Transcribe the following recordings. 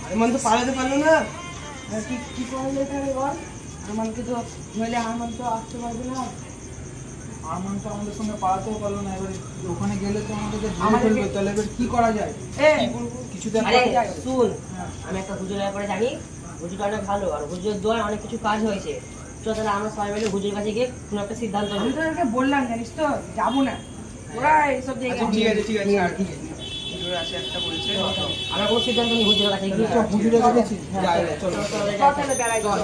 আরমান তো পালাতে পারলো না, কি করলে এখানে বল? আরমানকে তো নইলে আরমান তো আসতে পারবে না। আরমান তো আমাদের সঙ্গে পালাতেও পারলো না, এবার ওখানে গেলে তো আমাদেরকে ধরে ফেলবে, তাহলে এবার কি করা যায়? কিছু তো শুন, আমি একটা হুজুরের ব্যাপারে জানি, হুজুরটা অনেক ভালো, আর হুজুরের দোয়ায় অনেক কিছু কাজ হয়েছে। চল তাহলে আমরা সবাই মিলে হুজুরের কাছে গিয়ে কোনো একটা সিদ্ধান্ত নিই। আমি তোদেরকে বললাম জানিস তো, যাবো না ওরা এইসব জায়গায়। ঠিক আছে ঠিক আছে হুজুর আছে একটা বলেছে, আমরা কোনো সিদ্ধান্ত নিই হুজুরের কাছে গিয়ে। হুজুরের কাছে যাই, চলো তাহলে বেড়াই চল।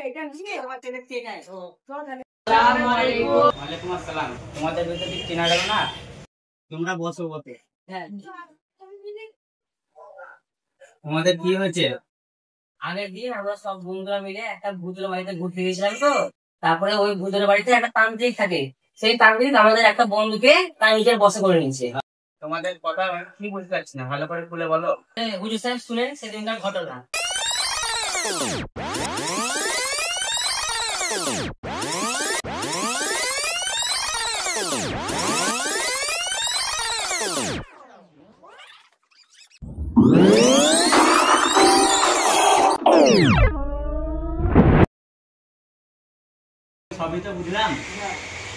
এটা নিয়ে আমার তেলে চেনাই। চল তাহলে। আসসালামু আলাইকুম। ওয়ালাইকুম আসসালাম। তোমাদের ভিতরে ঠিক চেনা গেল না? তোমরা বসো বসে। হ্যাঁ, তোমাদের কি হয়েছে? আগের দিন আমরা সব বন্ধুরা মিলে একটা ভূতের বাড়িতে ঘুরতে গেছিলাম তো, তারপরে ওই ভূতের বাড়িতে একটা তান্ত্রিক থাকে, সেই তান্ত্রিক আমাদের একটা বন্ধুকে তার নিজের বশে করে নিয়েছে। তোমাদের কথা আমি কি বুঝতে পারছি না, ভালো করে খুলে বলো। হুজুর সাহেব শুনেন সেদিনকার ঘটনা। সবই তো বুঝলাম,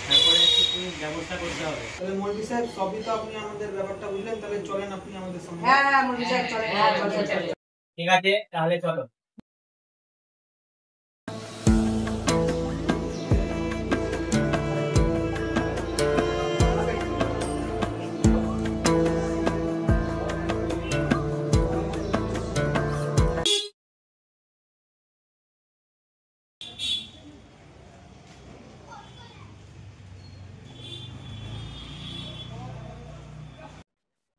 তারপরে একটু ব্যবস্থা করতে হবে। তাহলে মৌলভী সাহেব সবই তো আপনি আমাদের ব্যাপারটা বুঝলেন, তাহলে চলেন আপনি আমাদের সঙ্গে। হ্যাঁ মুরগি সাহেব চলে। ঠিক আছে তাহলে চলো।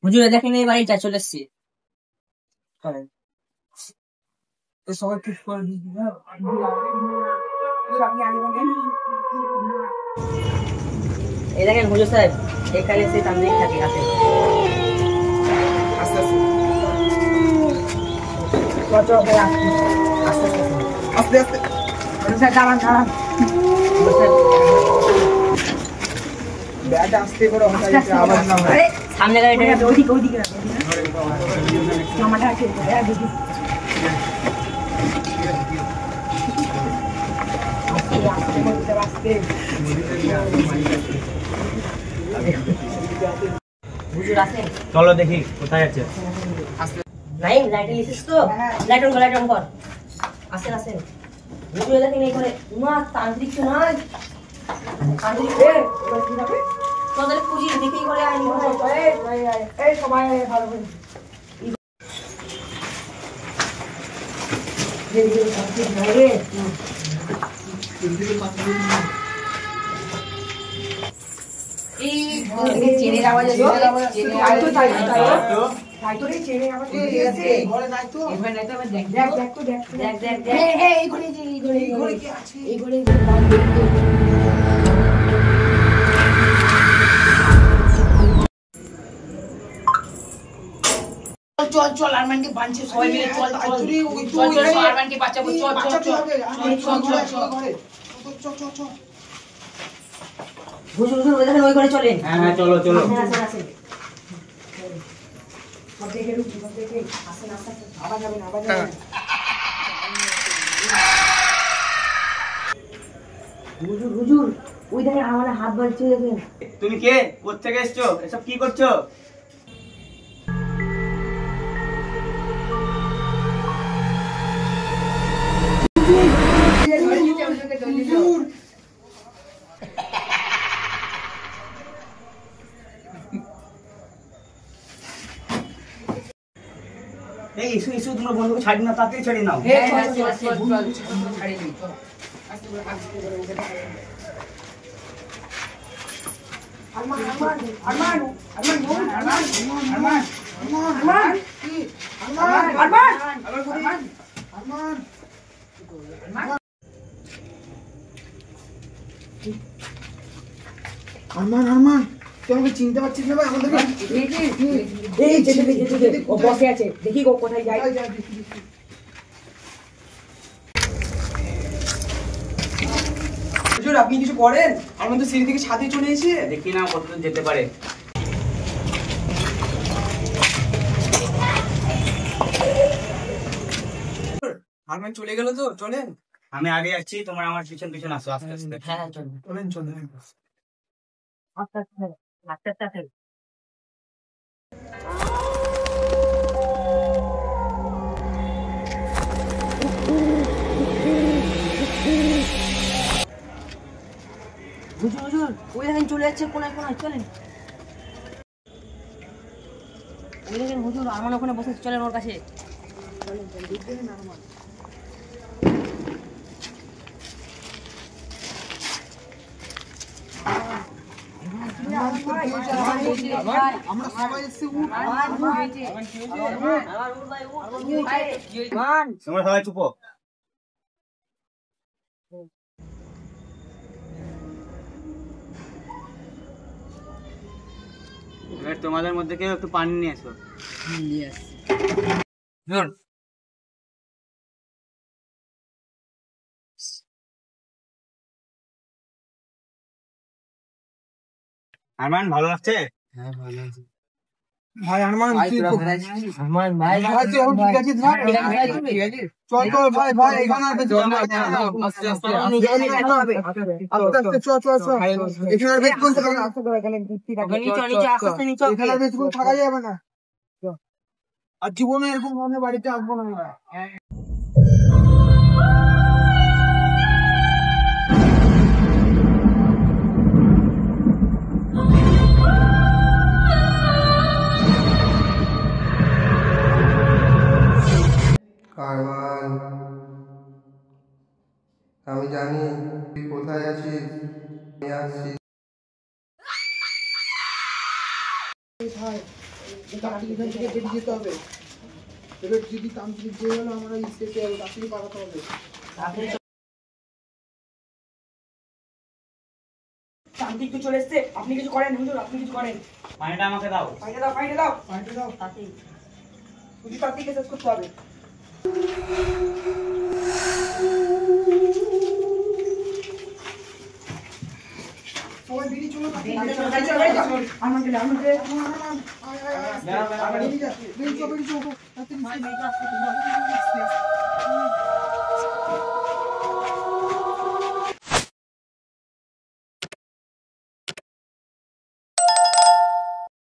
হুজুরে দেখেন এই বাড়িটা চলে এসছি। তো সবাই ঠিক করে দিন। এই দেখেন হুজুর সাহেব, এখানে সেই তান্ত্রিক থাকে আছে। আস্তে আস্তে আস্তে আস্তে দাঁড়ান দাঁড়ান, ব্যাটা আস্তে করে আওয়াজ না হয়। সামনে গাড়িটা ওইদিকে ওইদিকে মামাটা আছে দেখি। হুজুর আছেন? চলো দেখি কোথায় আছে। নাই লাইট লিখছিস তো? লাইট অন কর। আসেন আসেন। হুজুর দেখেন এই করে উমা তান্ত্রিক তো নয়, তান্ত্রিক তোদের পুজি দেখি করে আইনি এই সবাই ভালো করে চেনের আওয়াজ চল চল আরমানকে বাঁচছে সবাই মিলে চল আরমানকে বাঁচাবো চল হুজুর দেখেন ওই করে চলেন। হ্যাঁ চলো চলো। হুজুর ওই দেখেন আমার হাত বাড়ছে দেখেন। তুমি কে, কোথেকে এসছো, এসব কি করছো? এই ইস্যু ইস্যু তোমার বন্ধুকে ছাড়ি না, তাতেই ছাড়ি নাও। আরমান তুই আমাকে চিনতে পারছিস না ভাই? আমাদেরকে ও বসে আছে, দেখি ও কোথায় যায়। হুজুর আপনি কিছু করেন? আমার তো সিঁড়ি থেকে ছাদে চলে এসে দেখি না কতদূর যেতে পারে। আরমান চলে গেল তো, চলেন। আমি আগে যাচ্ছি, তোমরা আমার পিছন পিছন আসো আস্তে আস্তে। হ্যাঁ চলুন। চলেন চলেন। আস্তে আস্তে আস্তে আস্তে আস্তে। হুজুর হুজুর ওই দেখেন চলে যাচ্ছে কোনায় কোনায়, চলেন। ওই দেখেন হুজুর আরমান ওখানে বসে, চলেন ওর কাছে। আমরা সবাই এসে উঠ। তোমরা সবাই চুপ। এবার তোমাদের মধ্যে কেউ একটু পানি নিয়ে এসো। আরমান ভালো লাগছে? হ্যাঁ ভালো আছে ভাই আরমান তুই আরমান ভাই ভাই তুই এখন ঠিক আছিস না? চল চল ভাই ভাই এখানে আর বেশি না। আস্তে আস্তে চল চল চল। এখানে আর বেশিক্ষণ থাকা না। এখানে আর বেশিক্ষণ থাকা যাবে না। আর জীবনে এরকম ধরনের বাড়িতে আসবো না আমরা। আরমান, আমি জানি তুই কোথায় আছিস, আমি আসছি। তাড়াতাড়ি এখান থেকে বেরিয়ে যেতে হবে। এবার যদি তান্ত্রিক যে হলো আমরা স্টেপে যাবো, তাড়াতাড়ি পাঠাতে হবে। তান্ত্রিক তো চলে এসছে, আপনি কিছু করেন হুজুর, আপনি কিছু করেন। পানিটা আমাকে দাও। পাইতে দাও পাইতে দাও পাঠিয়ে দাও। হুজুর, তান্ত্রিককে শেষ করতে হবে। সবাই বেরিয়ে চলো। আমার গেলে আমার গেলে বেরিয়ে যা, বেরিয়ে চো, বেরিয়ে চো। তাড়াতাড়ি